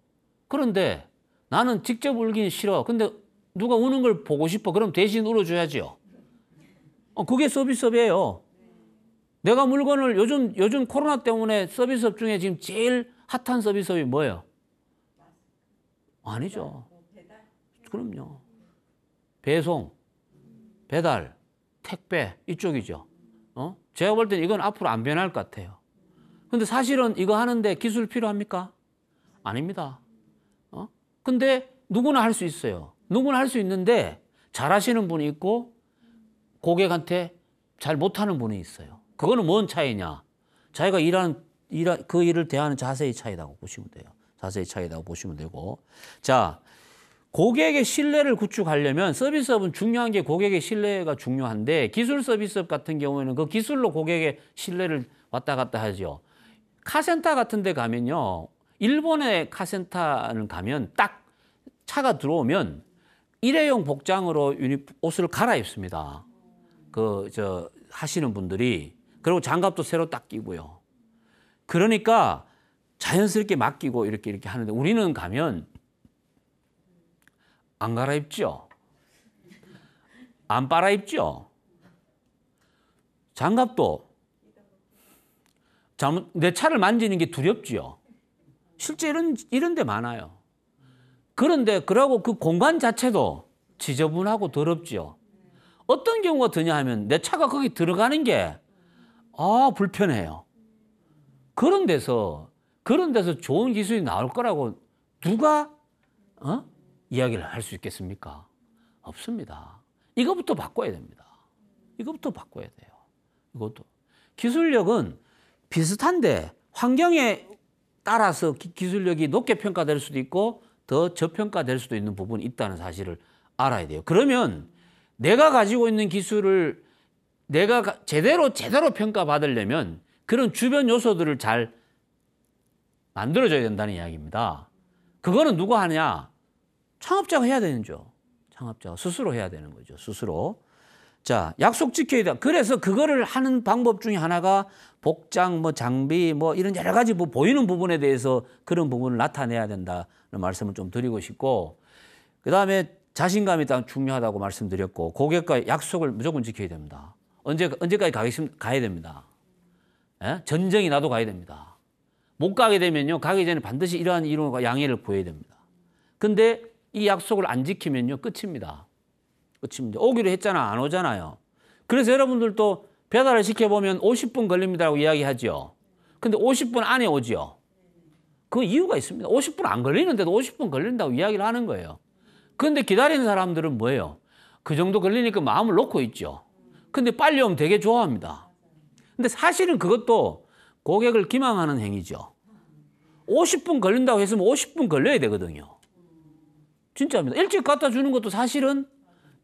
그런데 나는 직접 울긴 싫어. 근데 누가 우는 걸 보고 싶어. 그럼 대신 울어줘야죠. 그게 서비스업이에요. 내가 물건을 요즘 코로나 때문에 서비스업 중에 지금 제일 핫한 서비스업이 뭐예요? 아니죠. 그럼요. 배송, 배달, 택배 이쪽이죠. 제가 볼 때는 이건 앞으로 안 변할 것 같아요. 근데 사실은 이거 하는데 기술 필요합니까? 아닙니다. 근데 누구나 할 수 있어요. 누구나 할 수 있는데 잘하시는 분이 있고 고객한테 잘 못하는 분이 있어요. 그거는 뭔 차이냐? 자기가 그 일을 대하는 자세의 차이라고 보시면 돼요. 자세의 차이라고 보시면 되고. 자, 고객의 신뢰를 구축하려면 서비스업은 중요한 게 고객의 신뢰가 중요한데 기술 서비스업 같은 경우에는 그 기술로 고객의 신뢰를 왔다 갔다 하죠. 카센터 같은 데 가면요. 일본의 카센터를 가면 딱 차가 들어오면 일회용 복장으로 옷을 갈아입습니다. 하시는 분들이. 그리고 장갑도 새로 딱 끼고요. 그러니까 자연스럽게 맡기고 이렇게 하는데 우리는 가면 안 갈아입죠. 안 빨아입죠. 장갑도 내 차를 만지는 게 두렵지요. 실제 이런 데 많아요. 그런데 그러고 그 공간 자체도 지저분하고 더럽지요. 어떤 경우가 드냐 하면 내 차가 거기 들어가는 게 불편해요. 그런 데서 좋은 기술이 나올 거라고 누가 이야기를 할 수 있겠습니까? 없습니다. 이것부터 바꿔야 됩니다. 이것부터 바꿔야 돼요. 이것도. 기술력은 비슷한데 환경에 따라서 기술력이 높게 평가될 수도 있고 더 저평가될 수도 있는 부분이 있다는 사실을 알아야 돼요. 그러면 내가 가지고 있는 기술을 내가 제대로 평가받으려면 그런 주변 요소들을 잘 만들어줘야 된다는 이야기입니다. 그거는 누가 하냐? 창업자가 해야 되는 거죠. 창업자가 스스로 해야 되는 거죠. 스스로. 자, 약속 지켜야 돼. 그래서 그거를 하는 방법 중에 하나가 복장, 장비, 이런 여러 가지 보이는 부분에 대해서 그런 부분을 나타내야 된다는 말씀을 좀 드리고 싶고, 그 다음에 자신감이 딱 중요하다고 말씀드렸고, 고객과의 약속을 무조건 지켜야 됩니다. 언제까지 가야 됩니다. 예? 전쟁이 나도 가야 됩니다. 못 가게 되면요, 가기 전에 반드시 이러한 이론과 양해를 구해야 됩니다. 근데 이 약속을 안 지키면요, 끝입니다. 오기로 했잖아, 안 오잖아요. 그래서 여러분들도 배달을 시켜보면 50분 걸립니다라고 이야기하죠. 근데 50분 안에 오죠. 그 이유가 있습니다. 50분 안 걸리는데도 50분 걸린다고 이야기를 하는 거예요. 그런데 기다리는 사람들은 뭐예요? 그 정도 걸리니까 마음을 놓고 있죠. 근데 빨리 오면 되게 좋아합니다. 근데 사실은 그것도 고객을 기망하는 행위죠. 50분 걸린다고 했으면 50분 걸려야 되거든요. 진짜입니다. 일찍 갖다 주는 것도 사실은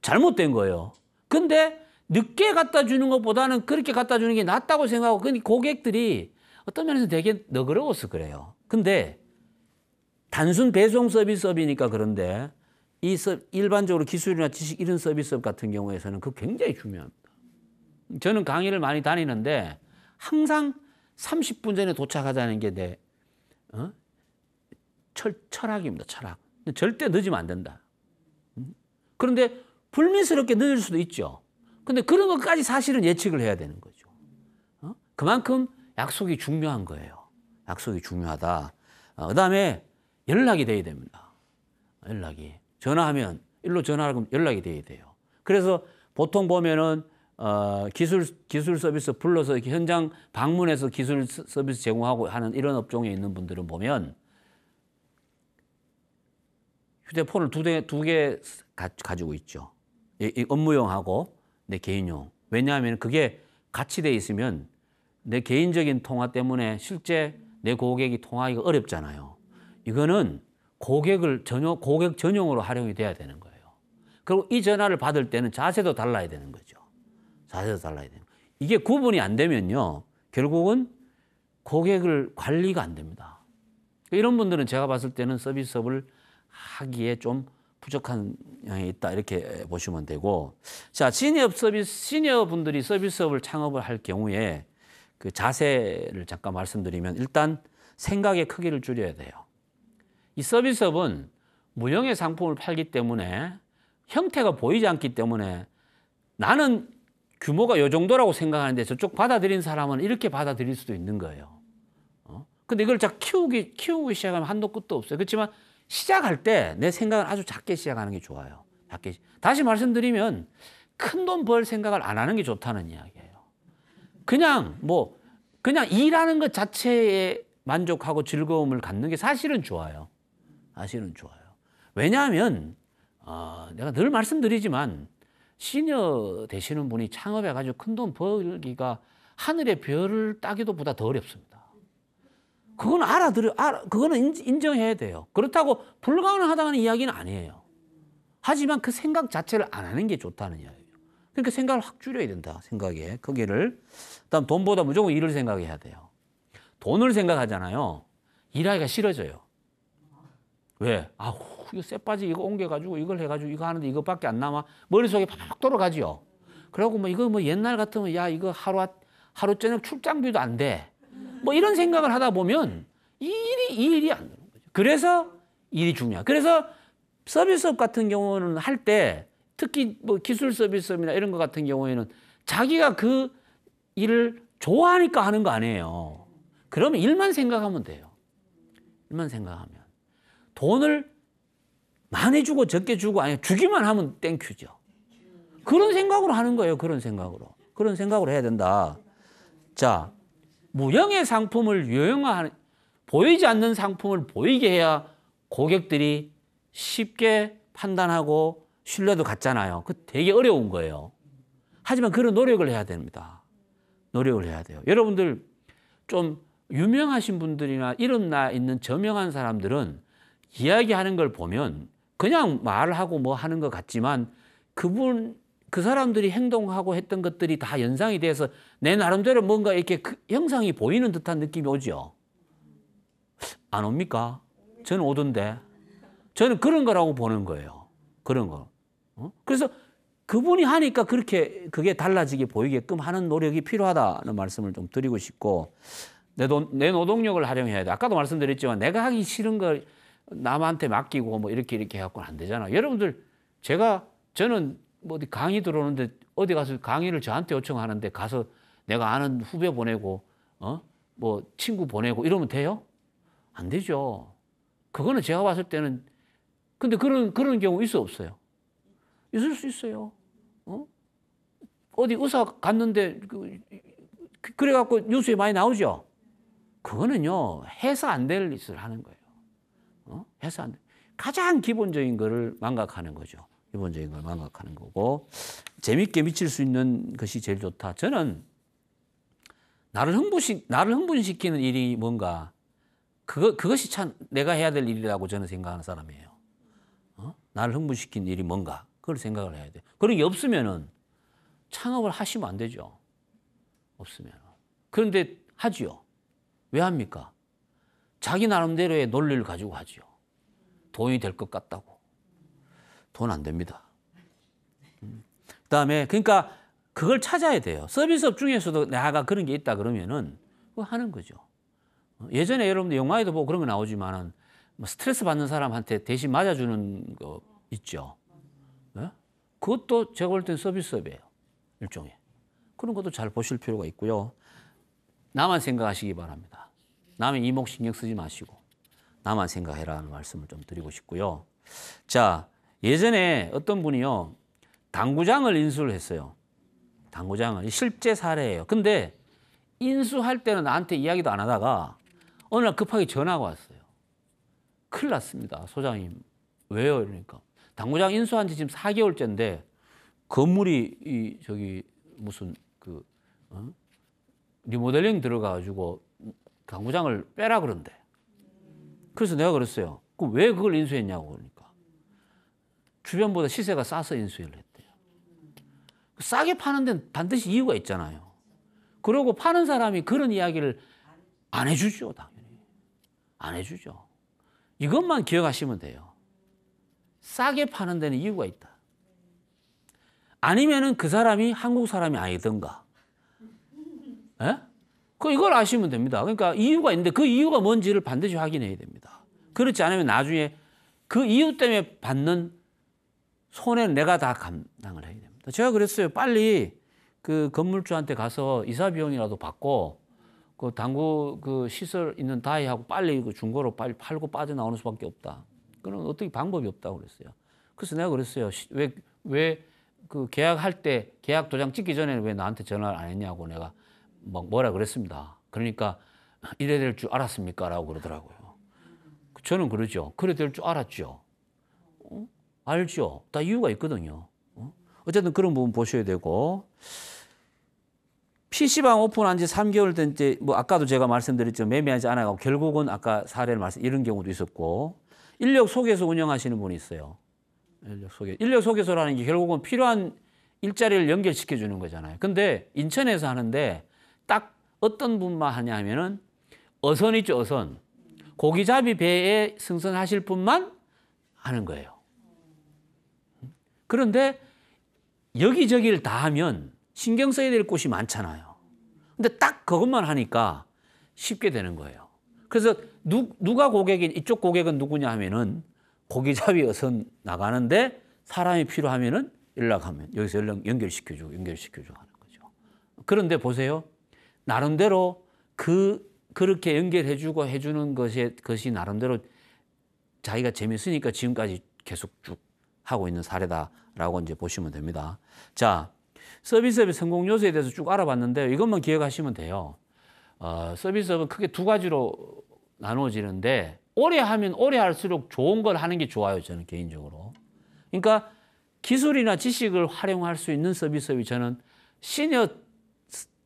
잘못된 거예요. 근데 늦게 갖다 주는 것보다는 그렇게 갖다 주는 게 낫다고 생각하고, 근데 고객들이 어떤 면에서 되게 너그러워서 그래요. 근데 단순 배송 서비스업이니까 그런데 일반적으로 기술이나 지식 이런 서비스업 같은 경우에서는 그거 굉장히 중요합니다. 저는 강의를 많이 다니는데 항상 30분 전에 도착하자는 게 내 철학입니다. 철학. 절대 늦으면 안 된다. 그런데 불미스럽게 늦을 수도 있죠. 근데 그런 것까지 사실은 예측을 해야 되는 거죠. 그만큼 약속이 중요한 거예요. 약속이 중요하다. 그다음에 연락이 돼야 됩니다. 연락이. 전화하면 일로 전화하면 연락이 돼야 돼요. 그래서 보통 보면은 기술 서비스 불러서 이렇게 현장 방문해서 기술 서비스 제공하고 하는 이런 업종에 있는 분들은 보면 휴대폰을 두 개 가지고 있죠. 업무용하고 내 개인용. 왜냐하면 그게 같이 돼 있으면 내 개인적인 통화 때문에 실제 내 고객이 통화하기가 어렵잖아요. 이거는 고객 전용으로 활용이 돼야 되는 거예요. 그리고 이 전화를 받을 때는 자세도 달라야 되는 거죠. 자세도 달라야 되는 거예요. 이게 구분이 안 되면요, 결국은 고객을 관리가 안 됩니다. 이런 분들은 제가 봤을 때는 서비스업을 하기에 좀 부족한 영향이 있다, 이렇게 보시면 되고. 자, 시니어 분들이 서비스업을 창업을 할 경우에 그 자세를 잠깐 말씀드리면, 일단 생각의 크기를 줄여야 돼요. 이 서비스업은 무형의 상품을 팔기 때문에 형태가 보이지 않기 때문에 나는 규모가 이 정도라고 생각하는데 저쪽 받아들인 사람은 이렇게 받아들일 수도 있는 거예요. 근데 이걸 자 키우기 시작하면 한도 끝도 없어요. 그렇지만 시작할 때 내 생각은 아주 작게 시작하는 게 좋아요. 작게. 다시 말씀드리면 큰 돈 벌 생각을 안 하는 게 좋다는 이야기예요. 그냥 일하는 것 자체에 만족하고 즐거움을 갖는 게 사실은 좋아요. 사실은 좋아요. 왜냐하면 내가 늘 말씀드리지만 시니어 되시는 분이 창업해가지고 큰 돈 벌기가 하늘의 별을 따기도 보다 더 어렵습니다. 그건 그거는 인정해야 돼요. 그렇다고 불가능하다는 이야기는 아니에요. 하지만 그 생각 자체를 안 하는 게 좋다는 이야기예요. 그러니까 생각을 확 줄여야 된다. 생각의 크기를. 그다음 돈보다 무조건 일을 생각해야 돼요. 돈을 생각하잖아요. 일하기가 싫어져요. 왜? 이거 쇠바지 이거 옮겨가지고 이걸 해가지고 이거 하는데 이거밖에 안 남아. 머릿속에 팍 돌아가죠. 그러고 뭐 이거 뭐 옛날 같으면 야 이거 하루 저녁 출장비도 안 돼. 뭐 이런 생각을 하다 보면 이 일이 안 되는 거죠. 그래서 일이 중요해요. 그래서 서비스업 같은 경우는 할 때 특히 뭐 기술 서비스업이나 이런 것 같은 경우에는 자기가 그 일을 좋아하니까 하는 거 아니에요. 그러면 일만 생각하면 돼요. 일만 생각하면. 돈을 많이 주고 적게 주고 아니 주기만 하면 땡큐죠. 그런 생각으로 하는 거예요. 그런 생각으로. 그런 생각으로 해야 된다. 자, 무형의 상품을 유형화하는, 보이지 않는 상품을 보이게 해야 고객들이 쉽게 판단하고 신뢰도 갖잖아요. 그 되게 어려운 거예요. 하지만 그런 노력을 해야 됩니다. 노력을 해야 돼요. 여러분들 좀 유명하신 분들이나 이름 나 있는 저명한 사람들은 이야기하는 걸 보면 그냥 말하고 뭐 하는 것 같지만 그 사람들이 행동하고 했던 것들이 다 연상이 돼서 내 나름대로 뭔가 이렇게 그 형상이 보이는 듯한 느낌이 오죠. 안 옵니까? 저는 오던데. 저는 그런 거라고 보는 거예요. 그런 거. 그래서 그분이 하니까 그렇게 그게 달라지게 보이게끔 하는 노력이 필요하다는 말씀을 좀 드리고 싶고 내 노동력을 활용해야 돼. 아까도 말씀드렸지만 내가 하기 싫은 걸 남한테 맡기고 뭐 이렇게 해갖고는 안 되잖아요. 여러분들 저는 뭐 어디 강의 들어오는데 어디 가서 강의를 저한테 요청하는데 가서 내가 아는 후배 보내고 뭐 친구 보내고 이러면 돼요? 안 되죠. 그거는 제가 봤을 때는 근데 그런 경우 있어 없어요? 있을 수 있어요. 어디 의사 갔는데 그래갖고 뉴스에 많이 나오죠. 그거는요 해서 안 될 짓을 하는 거예요. 해서 안 돼. 가장 기본적인 거를 망각하는 거죠. 기본적인 걸 망각하는 거고 재밌게 미칠 수 있는 것이 제일 좋다. 저는 나를 흥분시키는 일이 뭔가 그것이 참 내가 해야 될 일이라고 저는 생각하는 사람이에요. 나를 흥분시키는 일이 뭔가 그걸 생각을 해야 돼. 그런 게 없으면은 창업을 하시면 안 되죠. 없으면. 그런데 하지요. 왜 합니까? 자기 나름대로의 논리를 가지고 하지요. 돈이 될 것 같다고. 돈 안 됩니다. 그다음에 그러니까 그걸 찾아야 돼요. 서비스업 중에서도 내가 그런 게 있다 그러면은 그거 하는 거죠. 예전에 여러분들 영화에도 보고 그런 거 나오지만은 스트레스 받는 사람한테 대신 맞아주는 거 있죠. 네? 그것도 제가 볼 때는 서비스업이에요. 일종의. 그런 것도 잘 보실 필요가 있고요. 나만 생각하시기 바랍니다. 남의 이목 신경 쓰지 마시고 나만 생각해라는 말씀을 좀 드리고 싶고요. 자, 예전에 어떤 분이요. 당구장을 인수를 했어요. 당구장을. 실제 사례예요. 근데 인수할 때는 나한테 이야기도 안 하다가 어느 날 급하게 전화가 왔어요. 큰일 났습니다. 소장님. 왜요? 이러니까. 당구장 인수한 지 지금 4개월째인데 건물이 무슨 리모델링 들어가가지고 당구장을 빼라 그런대. 그래서 내가 그랬어요. 그럼 왜 그걸 인수했냐고 그러니까. 주변보다 시세가 싸서 인수를 했대요. 싸게 파는 데는 반드시 이유가 있잖아요. 그러고 파는 사람이 그런 이야기를 안 해주죠, 당연히. 안 해주죠. 이것만 기억하시면 돼요. 싸게 파는 데는 이유가 있다. 아니면은 그 사람이 한국 사람이 아니던가. 예? 이걸 아시면 됩니다. 그러니까 이유가 있는데 그 이유가 뭔지를 반드시 확인해야 됩니다. 그렇지 않으면 나중에 그 이유 때문에 받는 손해는 내가 다 감당을 해야 됩니다. 제가 그랬어요. 빨리 그 건물주한테 가서 이사 비용이라도 받고 그 당구 그 시설 있는 다이하고 빨리 그 중고로 빨리 팔고 빠져나오는 수밖에 없다. 그럼 어떻게 방법이 없다고 그랬어요. 그래서 내가 그랬어요. 왜 그 계약할 때 계약 도장 찍기 전에 왜 나한테 전화를 안 했냐고 내가 뭐라 그랬습니다. 그러니까 이래 될 줄 알았습니까? 라고 그러더라고요. 저는 그러죠. 그래 될 줄 알았죠. 알죠. 다 이유가 있거든요. 어쨌든 그런 부분 보셔야 되고 PC방 오픈한 지 3개월 된 때 뭐 아까도 제가 말씀드렸죠. 매매하지 않아요. 결국은 아까 사례를 이런 경우도 있었고 인력 소개소 운영하시는 분이 있어요. 인력 소개소라는 게 결국은 필요한 일자리를 연결시켜 주는 거잖아요. 근데 인천에서 하는데 딱 어떤 분만 하냐면은 어선 있죠, 어선. 고기잡이 배에 승선하실 분만 하는 거예요. 그런데 여기저기를 다 하면 신경 써야 될 곳이 많잖아요. 근데 딱 그것만 하니까 쉽게 되는 거예요. 그래서 누가 고객인, 이쪽 고객은 누구냐 하면은 고기잡이 어선 나가는데 사람이 필요하면은 연락하면 여기서 연결시켜주고 하는 거죠. 그런데 보세요. 나름대로 그렇게 연결해주고 해주는 것이 나름대로 자기가 재밌으니까 지금까지 계속 쭉 하고 있는 사례다라고 이제 보시면 됩니다. 자, 서비스업의 성공 요소에 대해서 쭉 알아봤는데 이것만 기억하시면 돼요. 서비스업은 크게 두 가지로 나누어지는데 오래 하면 오래 할수록 좋은 걸 하는 게 좋아요. 저는 개인적으로. 그러니까 기술이나 지식을 활용할 수 있는 서비스업이 저는 시니어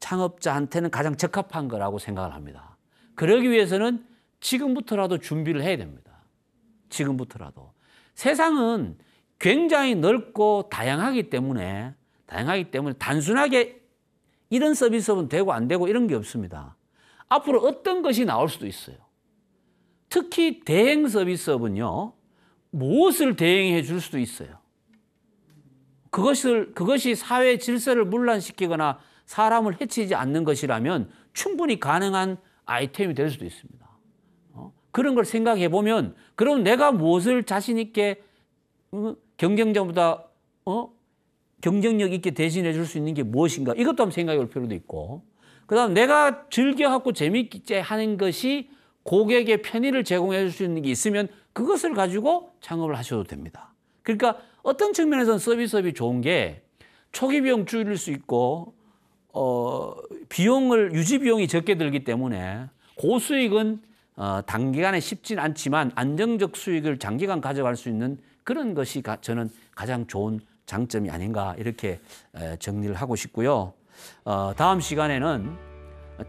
창업자한테는 가장 적합한 거라고 생각을 합니다. 그러기 위해서는 지금부터라도 준비를 해야 됩니다. 지금부터라도. 세상은 굉장히 넓고 다양하기 때문에 단순하게 이런 서비스업은 되고 안 되고 이런 게 없습니다. 앞으로 어떤 것이 나올 수도 있어요. 특히 대행 서비스업은요, 무엇을 대행해 줄 수도 있어요. 그것이 사회 질서를 문란시키거나 사람을 해치지 않는 것이라면 충분히 가능한 아이템이 될 수도 있습니다. 그런 걸 생각해 보면, 그럼 내가 무엇을 자신 있게 경쟁자보다 경쟁력 있게 대신해 줄 수 있는 게 무엇인가? 이것도 한번 생각해 볼 필요도 있고, 그다음 내가 즐겨하고 재미있게 하는 것이 고객의 편의를 제공해 줄 수 있는 게 있으면 그것을 가지고 창업을 하셔도 됩니다. 그러니까 어떤 측면에서는 서비스업이 좋은 게 초기 비용 줄일 수 있고 유지 비용이 적게 들기 때문에 고수익은 단기간에 쉽진 않지만 안정적 수익을 장기간 가져갈 수 있는 그런 것이 저는 가장 좋은 장점이 아닌가 이렇게 정리를 하고 싶고요. 다음 시간에는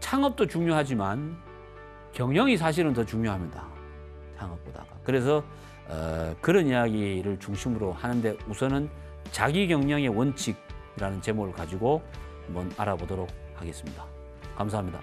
창업도 중요하지만 경영이 사실은 더 중요합니다. 창업보다가. 그래서 그런 이야기를 중심으로 하는데 우선은 자기경영의 원칙이라는 제목을 가지고 한번 알아보도록 하겠습니다. 감사합니다.